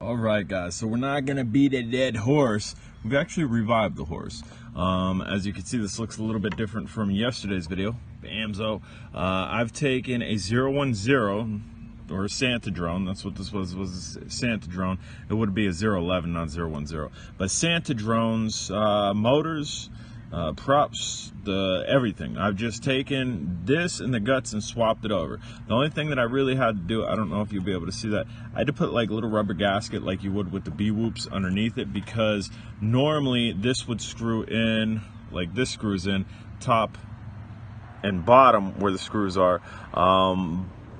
All right, guys, so we're not gonna beat a dead horse. We've actually revived the horse. As you can see, this looks a little bit different from yesterday's video. Bamzo. I've taken a 010 or a Santa drone. That's what this was a Santa drone. It would be a 011, not 010. But Santa drones, motors, props, everything. I've just taken this and the guts and swapped it over. The only thing that I really had to do, I don't know if you'll be able to see that, I had to put like a little rubber gasket like you would with the B-whoops underneath it, because normally this would screw in, like this screws in, top and bottom where the screws are.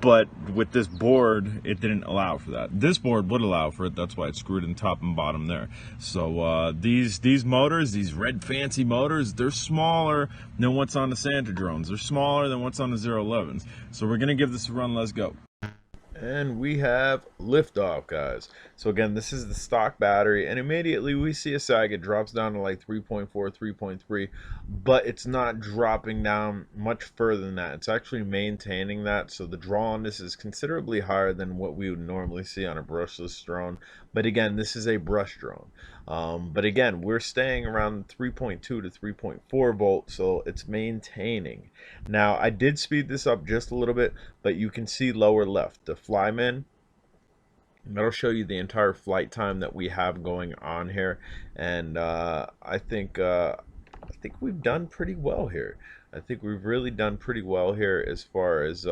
But with this board, it didn't allow for that. This board would allow for it. That's why it's screwed in top and bottom there. So these motors, these red fancy motors, they're smaller than what's on the Santa drones. They're smaller than what's on the 011s. So we're gonna give this a run. Let's go. And we have liftoff, guys. So again, this is the stock battery, and immediately we see a sag. It drops down to like 3.4, 3.3, but it's not dropping down much further than that. It's actually maintaining that, so the draw on this is considerably higher than what we would normally see on a brushless drone. But again, this is a brush drone. But again, we're staying around 3.2 to 3.4 volts, so it's maintaining. Now, I did speed this up just a little bit, but you can see lower left, the flyman. That'll show you the entire flight time that we have going on here, and I think we've done pretty well here. I think we've really done pretty well here as far as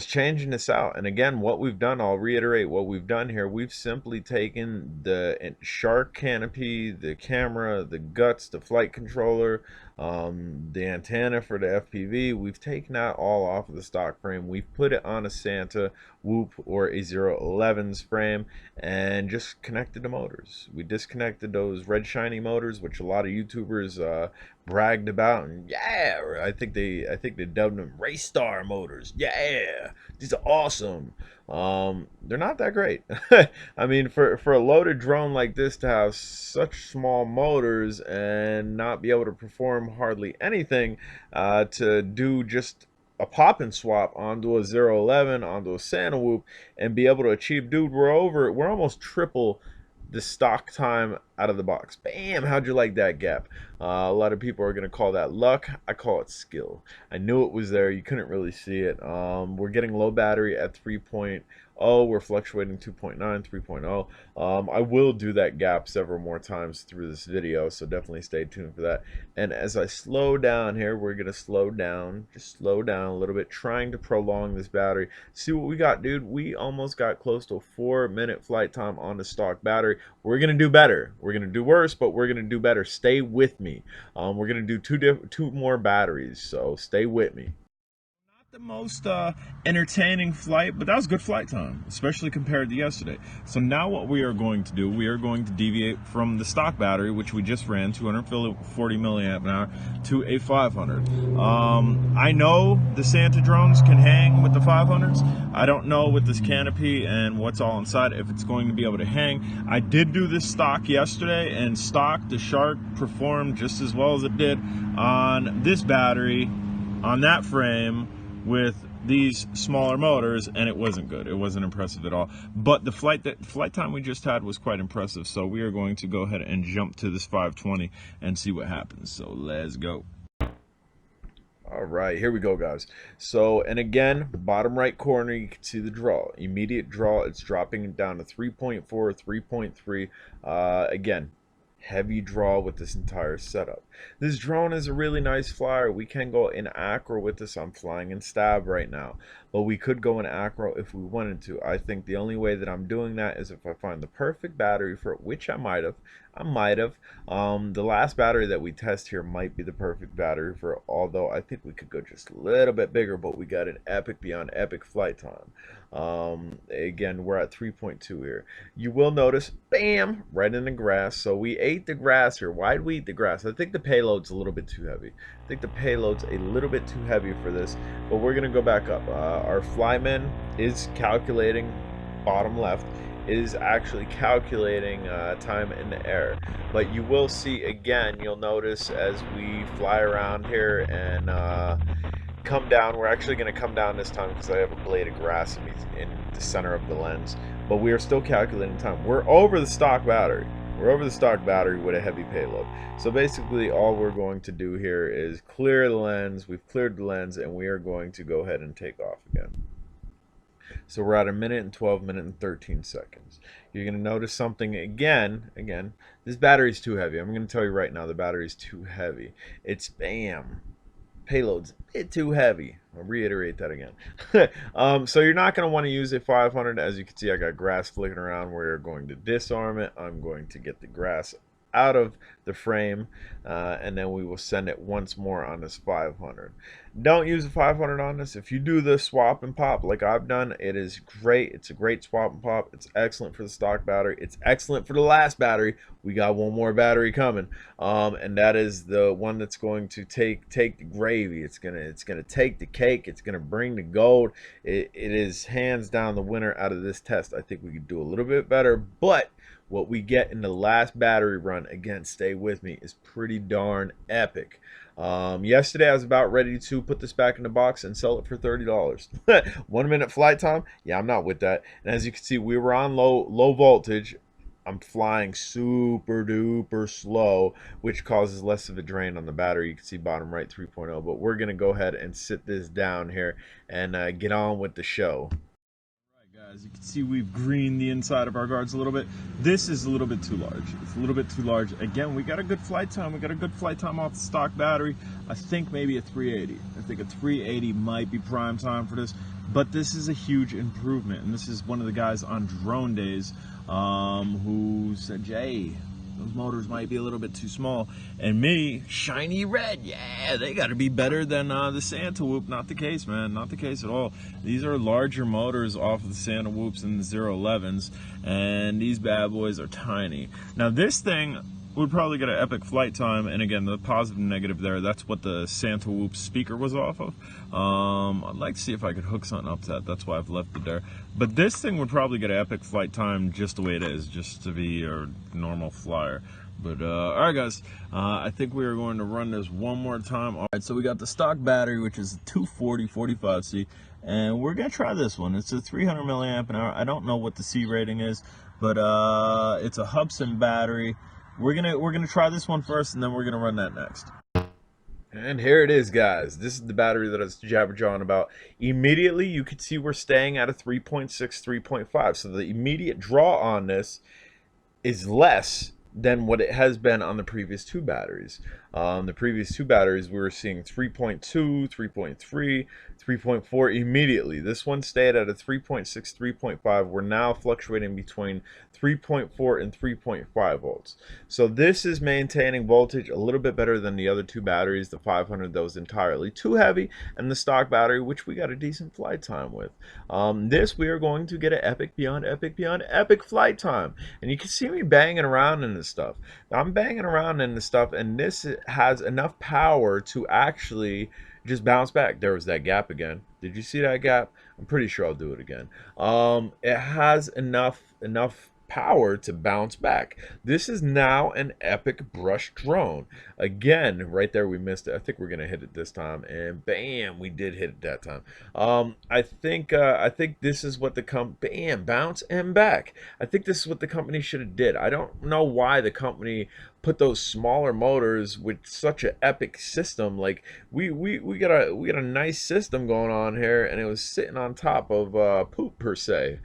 changing this out. And again, what we've done, I'll reiterate what we've done here. We've simply taken the shark canopy, the camera, the guts, the flight controller, the antenna for the FPV. We've taken that all off of the stock frame. We've put it on a Santa Whoop or a 011's frame and just connected the motors. We disconnected those red shiny motors, which a lot of YouTubers bragged about, and yeah, I think they dubbed them race star motors. Yeah, these are awesome. They're not that great. I mean, for a loaded drone like this to have such small motors and not be able to perform hardly anything, to do just a pop and swap onto a 011, onto a Santa Whoop, and be able to achieve, dude, we're almost triple the stock time out of the box. Bam! How'd you like that gap? A lot of people are going to call that luck. I call it skill. I knew it was there. You couldn't really see it. We're getting low battery at 3.0. We're fluctuating 2.9, 3.0. I will do that gap several more times through this video, so definitely stay tuned for that. And as I slow down here, we're going to slow down, just slow down a little bit, trying to prolong this battery. See what we got, dude? We almost got close to a 4-minute flight time on the stock battery. We're going to do better. We're going to do worse, but we're going to do better. Stay with me. We're going to do two more batteries, so stay with me. The most entertaining flight, but that was good flight time, especially compared to yesterday. So now what we are going to do, we are going to deviate from the stock battery, which we just ran 240 milliamp an hour, to a 500. I know the Santa drones can hang with the 500s. I don't know with this canopy and what's all inside if it's going to be able to hang. I did do this stock yesterday, and stock, the Shark, performed just as well as it did on this battery, on that frame, with these smaller motors, and it wasn't good. It wasn't impressive at all. But the flight time we just had was quite impressive. So we are going to go ahead and jump to this 520 and see what happens. So let's go. All right, here we go, guys. So, and again, bottom right corner, you can see the draw. Immediate draw, it's dropping down to 3.4, 3.3. Again, heavy draw with this entire setup. This drone is a really nice flyer. We can go in acro with this. I'm flying in stab right now, but we could go in acro if we wanted to. I think the only way that I'm doing that is if I find the perfect battery for it, which I might have. The last battery that we test here might be the perfect battery for it, although I think we could go just a little bit bigger, but we got an epic beyond epic flight time. Again, we're at 3.2 here. You will notice, bam, right in the grass. So we ate the grass here. Why did we eat the grass? I think the payload's a little bit too heavy. I think the payload's a little bit too heavy for this, but we're gonna go back up. Our flyman is calculating, bottom left, is actually calculating time in the air. But you will see, again, you'll notice as we fly around here and come down. We're actually going to come down this time because I have a blade of grass in the center of the lens. But we are still calculating time. We're over the stock battery. We're over the stock battery with a heavy payload. So basically all we're going to do here is clear the lens. We've cleared the lens, and we are going to go ahead and take off again. So we're at 1 minute and 12 minutes and 13 seconds. You're going to notice something again, this battery's too heavy. I'm going to tell you right now, the battery's too heavy. It's bam. Payload's a bit too heavy. I'll reiterate that again. So you're not going to want to use a 500. As you can see, I got grass flicking around. We're going to disarm it. I'm going to get the grass out of the frame, and then we will send it once more on this 500. Don't use a 500 on this. If you do the swap and pop like I've done, it is great. It's a great swap and pop. It's excellent for the stock battery. It's excellent for the last battery. We got one more battery coming, and that is the one that's going to take the gravy. It's gonna take the cake. It's gonna bring the gold. It is hands down the winner out of this test. I think we could do a little bit better, but what we get in the last battery run, again, stay with me, is pretty darn epic. Yesterday I was about ready to put this back in the box and sell it for $30. 1 minute flight time? Yeah, I'm not with that. And as you can see, we were on low voltage. I'm flying super duper slow, which causes less of a drain on the battery. You can see bottom right 3.0, but we're going to go ahead and sit this down here and get on with the show. Guys, you can see we've greened the inside of our guards a little bit. This is a little bit too large. It's a little bit too large. Again, we got a good flight time. We got a good flight time off the stock battery. I think maybe a 380. I think a 380 might be prime time for this, but this is a huge improvement. And this is one of the guys on Drone Days who said, Jay, those motors might be a little bit too small. And me, shiny red, yeah, they got to be better than the Santa Whoop. Not the case, man, not the case at all. These are larger motors off of the Santa Whoops and the 011s, and these bad boys are tiny. Now this thing would probably get an epic flight time, and again, the positive and negative there, that's what the Santa Whoop speaker was off of. I'd like to see if I could hook something up to that. That's why I've left it there. But this thing would probably get an epic flight time just the way it is, just to be a normal flyer. But all right, guys, I think we are going to run this one more time. All right, so we got the stock battery, which is 240 45C, and we're gonna try this one. It's a 300 milliamp an hour. I don't know what the C rating is, but it's a Hubsan battery. We're gonna try this one first, and then we're gonna run that next. And here it is, guys. This is the battery that I was jabber-jawing about. Immediately, you can see we're staying at a 3.6, 3.5. So the immediate draw on this is less than what it has been on the previous two batteries. The previous two batteries, we were seeing 3.2, 3.3, 3.4 immediately. This one stayed at a 3.6, 3.5. We're now fluctuating between 3.4 and 3.5 volts. So this is maintaining voltage a little bit better than the other two batteries, the 500 that was entirely too heavy, and the stock battery, which we got a decent flight time with. This, we are going to get an epic beyond epic flight time. And you can see me banging around in this stuff. Now, I'm banging around in this stuff, and this has enough power to actually just bounce back. There was that gap again. Did you see that gap? I'm pretty sure I'll do it again. It has enough power to bounce back. This is now an epic brush drone. Again, right there we missed it. I think we're gonna hit it this time, and bam, we did hit it that time. I think this is what the bam, bounce and back. I think this is what the company should have did. I don't know why the company put those smaller motors with such an epic system. Like we got a nice system going on here, and it was sitting on top of poop per se.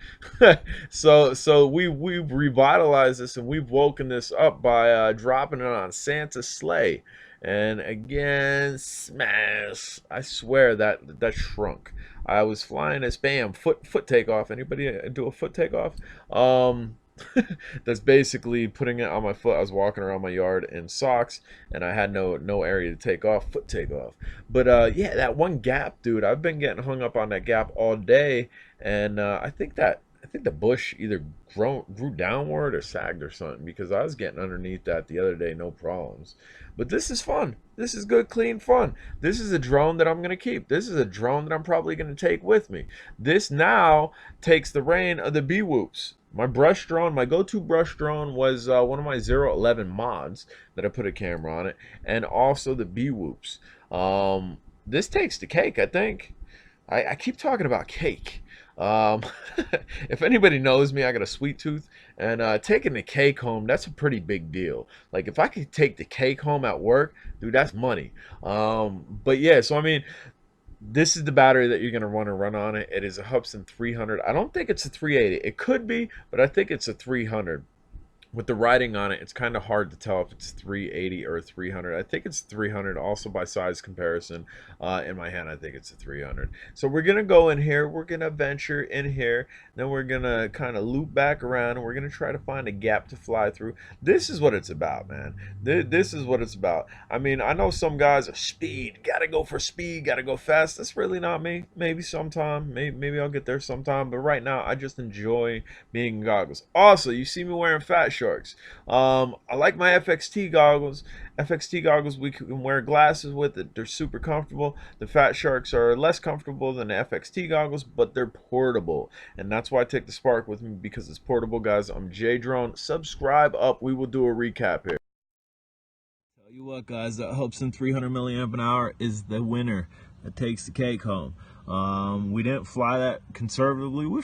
so we've revitalized this, and we've woken this up by dropping it on Santa's sleigh. And again, smash. I swear that shrunk. I was flying this bam foot takeoff. Anybody do a foot takeoff? That's basically putting it on my foot. I was walking around my yard in socks, and I had no area to take off. Foot takeoff. But yeah, that one gap, dude. I've been getting hung up on that gap all day, and I think the bush either grew downward or sagged or something, because I was getting underneath that the other day, no problems. But this is fun. This is good, clean fun. This is a drone that I'm going to keep. This is a drone that I'm probably going to take with me. This now takes the reign of the B-Whoops. My brush drone, my go-to brush drone was one of my 011 mods that I put a camera on it, and also the B-Whoops. this takes the cake, I think. I keep talking about cake. Um, if anybody knows me, I got a sweet tooth, and taking the cake home, that's a pretty big deal. Like if I could take the cake home at work, dude, that's money. But yeah, so I mean, this is the battery that you're going to want to run on it. It is a Hubsan 300. I don't think it's a 380. It could be, but I think it's a 300. With the writing on it, it's kind of hard to tell if it's 380 or 300. I think it's 300 also by size comparison. In my hand, I think it's a 300. So we're going to go in here. We're going to venture in here. Then we're going to kind of loop back around, and we're going to try to find a gap to fly through. This is what it's about, man. This is what it's about. I mean, I know some guys are speed. Got to go for speed. Got to go fast. That's really not me. Maybe sometime. Maybe I'll get there sometime. But right now, I just enjoy being in goggles. Also, you see me wearing Fat Sharks. I like my FXT goggles. FXT goggles, we can wear glasses with it. They're super comfortable. The Fat Sharks are less comfortable than the FXT goggles, but they're portable. And that's why I take the Spark with me, because it's portable, guys. I'm J Drone. Subscribe up. We will do a recap here. Tell you what, guys, that Hubsan 300 milliamp an hour is the winner that takes the cake home. We didn't fly that conservatively. We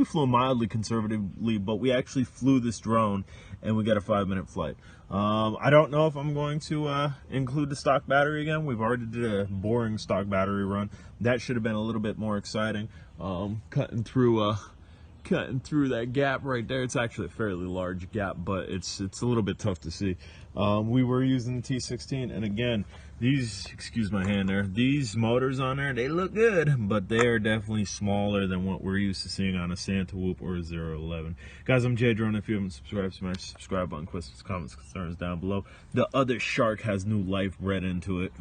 flew mildly conservatively, but we actually flew this drone, and we got a 5-minute flight. I don't know if I'm going to include the stock battery again. We've already did a boring stock battery run. That should have been a little bit more exciting. Cutting through that gap right there. It's actually a fairly large gap, but it's a little bit tough to see. We were using the T16, and again, these, excuse my hand there, these motors on there, they look good, but they are definitely smaller than what we're used to seeing on a Santa Whoop or a 011. Guys, I'm J Drone. If you haven't subscribed, smash the subscribe button. Questions, comments, concerns down below. The other shark has new life bred into it.